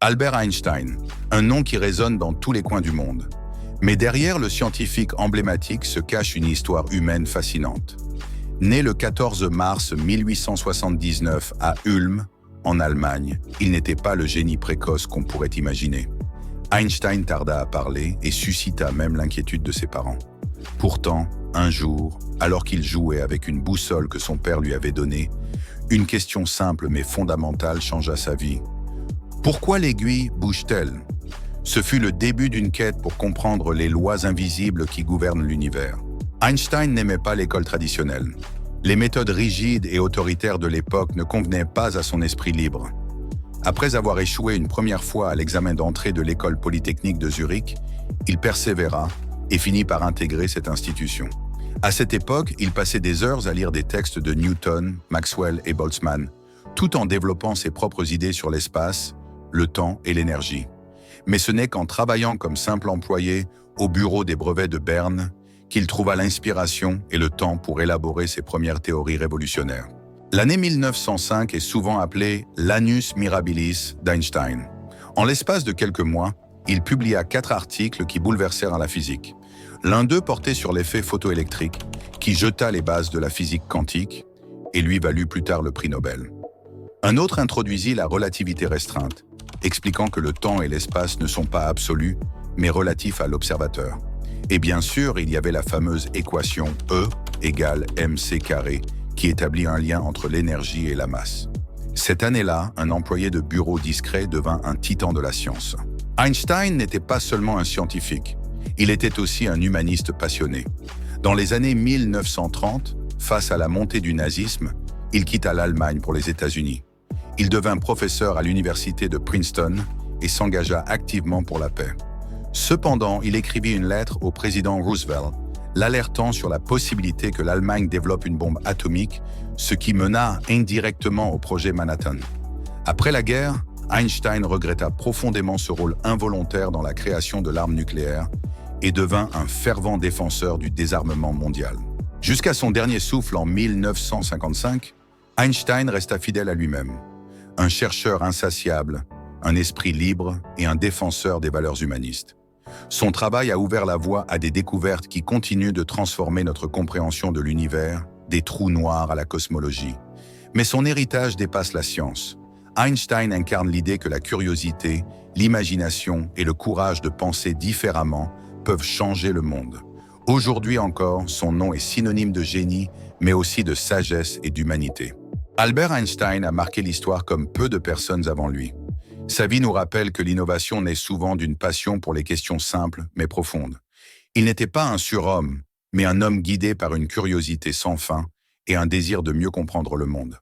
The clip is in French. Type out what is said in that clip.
Albert Einstein, un nom qui résonne dans tous les coins du monde. Mais derrière le scientifique emblématique se cache une histoire humaine fascinante. Né le 14 mars 1879 à Ulm, en Allemagne, il n'était pas le génie précoce qu'on pourrait imaginer. Einstein tarda à parler et suscita même l'inquiétude de ses parents. Pourtant, un jour, alors qu'il jouait avec une boussole que son père lui avait donnée, une question simple mais fondamentale changea sa vie. Pourquoi l'aiguille bouge-t-elle? Ce fut le début d'une quête pour comprendre les lois invisibles qui gouvernent l'univers. Einstein n'aimait pas l'école traditionnelle. Les méthodes rigides et autoritaires de l'époque ne convenaient pas à son esprit libre. Après avoir échoué une première fois à l'examen d'entrée de l'école polytechnique de Zurich, il persévéra et finit par intégrer cette institution. À cette époque, il passait des heures à lire des textes de Newton, Maxwell et Boltzmann, tout en développant ses propres idées sur l'espace, le temps et l'énergie. Mais ce n'est qu'en travaillant comme simple employé au bureau des brevets de Berne qu'il trouva l'inspiration et le temps pour élaborer ses premières théories révolutionnaires. L'année 1905 est souvent appelée l'annus mirabilis d'Einstein. En l'espace de quelques mois, il publia 4 articles qui bouleversèrent la physique. L'un d'eux portait sur l'effet photoélectrique, qui jeta les bases de la physique quantique et lui valut plus tard le prix Nobel. Un autre introduisit la relativité restreinte, expliquant que le temps et l'espace ne sont pas absolus, mais relatifs à l'observateur. Et bien sûr, il y avait la fameuse équation E égale mc², qui établit un lien entre l'énergie et la masse. Cette année-là, un employé de bureau discret devint un titan de la science. Einstein n'était pas seulement un scientifique, il était aussi un humaniste passionné. Dans les années 1930, face à la montée du nazisme, il quitta l'Allemagne pour les États-Unis. Il devint professeur à l'université de Princeton et s'engagea activement pour la paix. Cependant, il écrivit une lettre au président Roosevelt, l'alertant sur la possibilité que l'Allemagne développe une bombe atomique, ce qui mena indirectement au projet Manhattan. Après la guerre, Einstein regretta profondément ce rôle involontaire dans la création de l'arme nucléaire et devint un fervent défenseur du désarmement mondial. Jusqu'à son dernier souffle en 1955, Einstein resta fidèle à lui-même. Un chercheur insatiable, un esprit libre et un défenseur des valeurs humanistes. Son travail a ouvert la voie à des découvertes qui continuent de transformer notre compréhension de l'univers, des trous noirs à la cosmologie. Mais son héritage dépasse la science. Einstein incarne l'idée que la curiosité, l'imagination et le courage de penser différemment peuvent changer le monde. Aujourd'hui encore, son nom est synonyme de génie, mais aussi de sagesse et d'humanité. Albert Einstein a marqué l'histoire comme peu de personnes avant lui. Sa vie nous rappelle que l'innovation naît souvent d'une passion pour les questions simples mais profondes. Il n'était pas un surhomme, mais un homme guidé par une curiosité sans fin et un désir de mieux comprendre le monde.